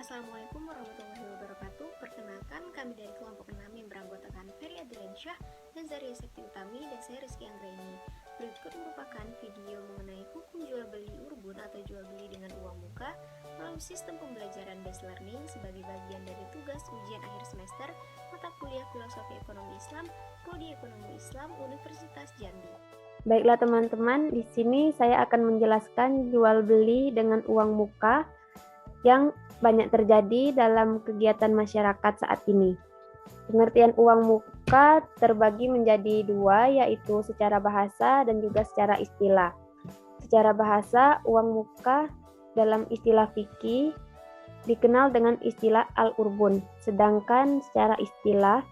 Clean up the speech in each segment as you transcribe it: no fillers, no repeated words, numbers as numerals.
Assalamualaikum warahmatullahi wabarakatuh. Perkenalkan, kami dari kelompok 6 yang beranggotakan Ferry Adriansyah dan Zaria Septi Utami dan saya Rizky Anggraini. Berikut merupakan video mengenai hukum jual beli urbun atau jual beli dengan uang muka melalui sistem pembelajaran based learning sebagai bagian dari tugas ujian akhir semester mata kuliah Filosofi Ekonomi Islam, Prodi Ekonomi Islam, Universitas Jambi. Baiklah teman-teman, di sini saya akan menjelaskan jual beli dengan uang muka yang banyak terjadi dalam kegiatan masyarakat saat ini. Pengertian uang muka terbagi menjadi dua, yaitu secara bahasa dan juga secara istilah. Secara bahasa, uang muka dalam istilah fikih dikenal dengan istilah al-urbun, sedangkan secara istilah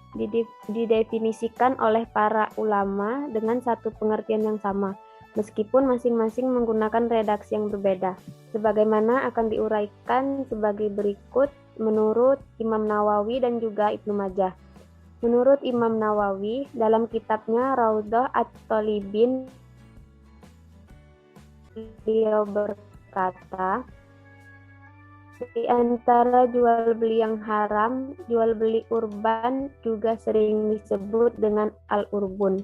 didefinisikan oleh para ulama dengan satu pengertian yang sama, meskipun masing-masing menggunakan redaksi yang berbeda. Sebagaimana akan diuraikan sebagai berikut menurut Imam Nawawi dan juga Ibnu Majah. Menurut Imam Nawawi, dalam kitabnya Raudhah At-Thalibin, beliau berkata, di antara jual beli yang haram, jual beli urban juga sering disebut dengan al-urbun.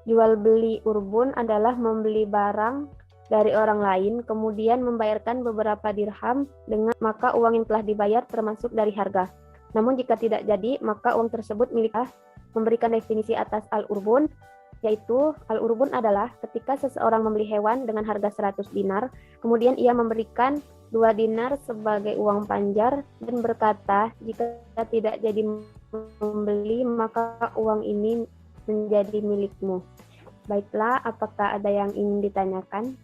Jual beli urbun adalah membeli barang dari orang lain, kemudian membayarkan beberapa dirham, dengan maka uang yang telah dibayar termasuk dari harga. Namun jika tidak jadi, maka uang tersebut milik Allah. Memberikan definisi atas al-urbun, yaitu al-urbun adalah ketika seseorang membeli hewan dengan harga 100 dinar, kemudian ia memberikan 2 dinar sebagai uang panjar dan berkata, jika tidak jadi membeli, maka uang ini menjadi milikmu. Baiklah, apakah ada yang ingin ditanyakan?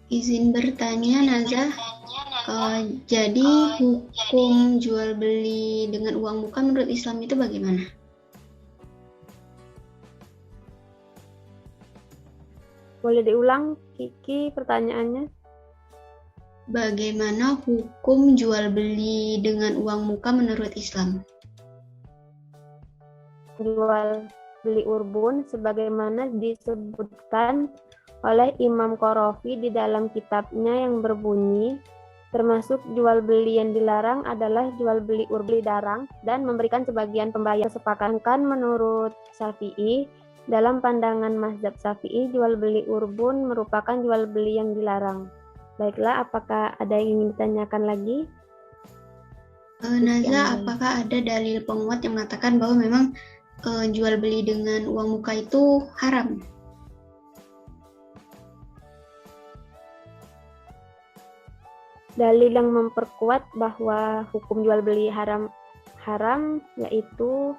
Izin bertanya, Nazah. Jadi hukum jual beli dengan uang muka menurut Islam itu bagaimana? Boleh diulang, Kiki, pertanyaannya? Bagaimana hukum jual beli dengan uang muka menurut Islam? Jual beli urbun sebagaimana disebutkan oleh Imam Qarafi di dalam kitabnya yang berbunyi, termasuk jual beli yang dilarang adalah jual beli urbli darang dan memberikan sebagian pembayar. Sepakatkan menurut Syafi'i, dalam pandangan mazhab Syafi'i, jual beli urbun merupakan jual beli yang dilarang. Baiklah, apakah ada yang ingin ditanyakan lagi? Nazah, apakah ada dalil penguat yang mengatakan bahwa memang jual beli dengan uang muka itu haram? Dalil yang memperkuat bahwa hukum jual beli haram yaitu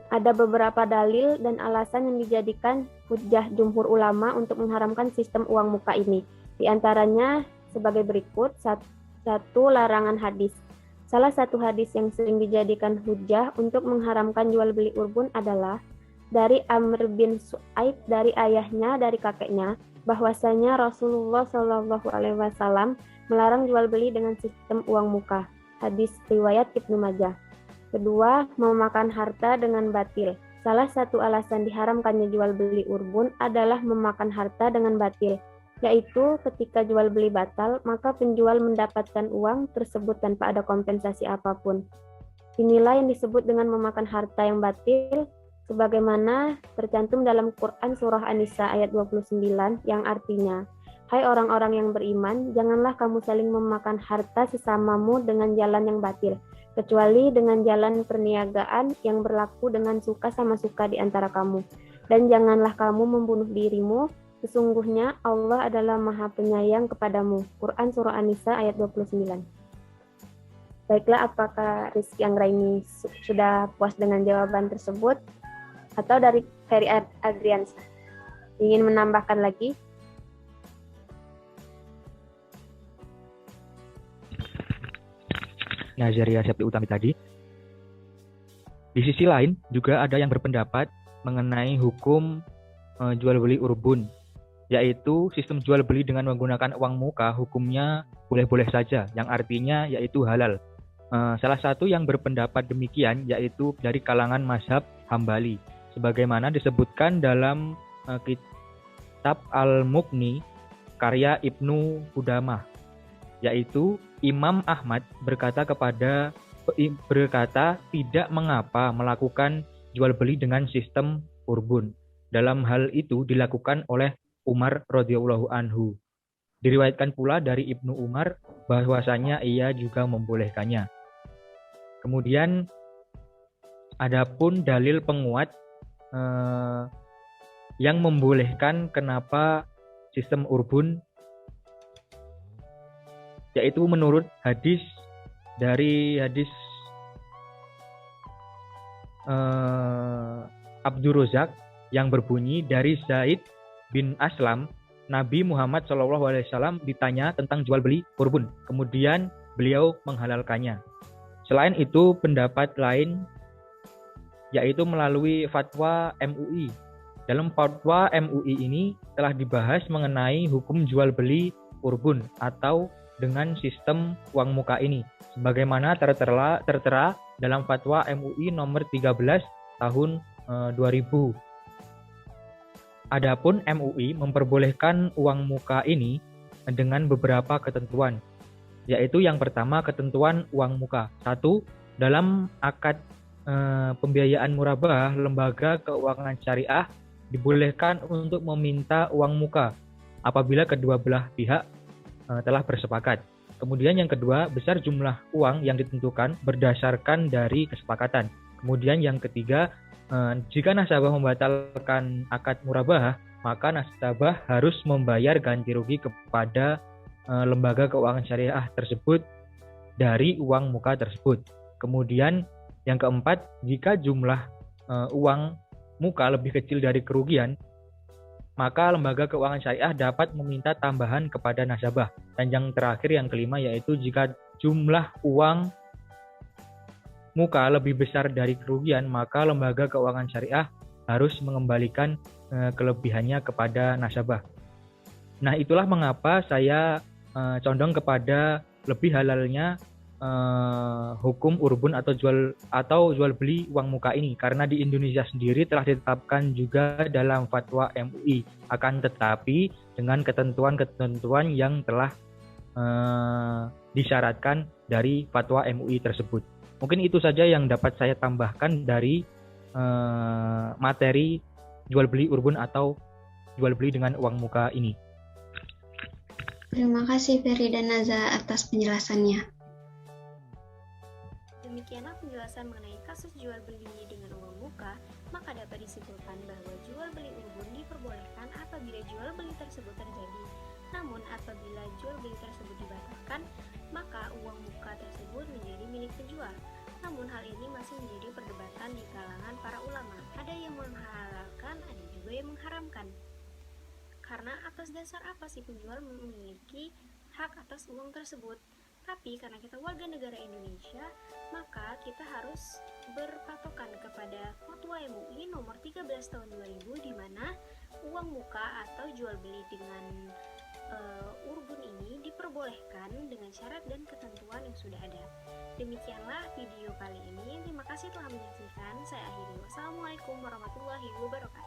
ada beberapa dalil dan alasan yang dijadikan hujjah jumhur ulama untuk mengharamkan sistem uang muka ini. Di antaranya sebagai berikut: satu, larangan hadis. Salah satu hadis yang sering dijadikan hujjah untuk mengharamkan jual beli urbun adalah dari Amr bin Su'aib dari ayahnya dari kakeknya, bahwasanya Rasulullah SAW melarang jual beli dengan sistem uang muka. Hadis riwayat Ibnu Majah. Kedua, memakan harta dengan batil. Salah satu alasan diharamkannya jual beli urbun adalah memakan harta dengan batil, yaitu ketika jual beli batal, maka penjual mendapatkan uang tersebut tanpa ada kompensasi apapun. Inilah yang disebut dengan memakan harta yang batil, sebagaimana tercantum dalam Quran Surah An-Nisa ayat 29 yang artinya, hai orang-orang yang beriman, janganlah kamu saling memakan harta sesamamu dengan jalan yang batil, kecuali dengan jalan perniagaan yang berlaku dengan suka sama suka di antara kamu. Dan janganlah kamu membunuh dirimu, sesungguhnya Allah adalah Maha Penyayang kepadamu. Quran Surah An-Nisa ayat 29. Baiklah, apakah Rizky Anggraini sudah puas dengan jawaban tersebut? Atau dari Ferry Adriansyah ingin menambahkan lagi? Zaria Septi Utami tadi. Di sisi lain juga ada yang berpendapat mengenai hukum jual beli urbun, yaitu sistem jual beli dengan menggunakan uang muka hukumnya boleh-boleh saja, yang artinya yaitu halal. Salah satu yang berpendapat demikian yaitu dari kalangan mazhab Hambali, sebagaimana disebutkan dalam kitab Al-Mughni karya Ibnu Qudamah. yaitu Imam Ahmad berkata tidak mengapa melakukan jual beli dengan sistem urbun. Dalam hal itu dilakukan oleh Umar radhiyallahu anhu. Diriwayatkan pula dari Ibnu Umar bahwasanya ia juga membolehkannya. Kemudian adapun dalil penguat yang membolehkan kenapa sistem urbun, yaitu menurut hadis Abdur Razak yang berbunyi dari Zaid bin Aslam, Nabi Muhammad SAW ditanya tentang jual beli urbun, kemudian beliau menghalalkannya. Selain itu pendapat lain yaitu melalui fatwa MUI. Dalam fatwa MUI ini telah dibahas mengenai hukum jual beli urbun atau dengan sistem uang muka ini, sebagaimana tertera dalam fatwa MUI nomor 13 tahun 2000. Adapun MUI memperbolehkan uang muka ini dengan beberapa ketentuan, yaitu yang pertama ketentuan uang muka. 1. Dalam akad pembiayaan murabah, lembaga keuangan syariah dibolehkan untuk meminta uang muka apabila kedua belah pihak telah bersepakat. Kemudian yang kedua, besar jumlah uang yang ditentukan berdasarkan dari kesepakatan. Kemudian yang ketiga, jika nasabah membatalkan akad murabah, maka nasabah harus membayar ganti rugi kepada lembaga keuangan syariah tersebut dari uang muka tersebut. Kemudian yang keempat, jika jumlah uang muka lebih kecil dari kerugian, maka lembaga keuangan syariah dapat meminta tambahan kepada nasabah. Dan yang terakhir, yang kelima, yaitu jika jumlah uang muka lebih besar dari kerugian, maka lembaga keuangan syariah harus mengembalikan kelebihannya kepada nasabah. Nah, itulah mengapa saya condong kepada lebih halalnya hukum urbun atau jual beli uang muka ini, karena di Indonesia sendiri telah ditetapkan juga dalam fatwa MUI, akan tetapi dengan ketentuan-ketentuan yang telah disyaratkan dari fatwa MUI tersebut. Mungkin itu saja yang dapat saya tambahkan dari materi jual beli urbun atau jual beli dengan uang muka ini. Terima kasih Ferry dan Naza atas penjelasannya. Demikianlah penjelasan mengenai kasus jual beli dengan uang muka, maka dapat disimpulkan bahwa jual beli urbun diperbolehkan apabila jual beli tersebut terjadi. Namun apabila jual beli tersebut dibatalkan, maka uang muka tersebut menjadi milik penjual. Namun hal ini masih menjadi perdebatan di kalangan para ulama. Ada yang menghalalkan, ada juga yang mengharamkan. Karena atas dasar apa sih penjual memiliki hak atas uang tersebut? Tapi karena kita warga negara Indonesia, maka kita harus berpatokan kepada fatwa MUI nomor 13 tahun 2000, di mana uang muka atau jual beli dengan urbun ini diperbolehkan dengan syarat dan ketentuan yang sudah ada. Demikianlah video kali ini. Terima kasih telah menyaksikan. Saya akhiri. Wassalamualaikum warahmatullahi wabarakatuh.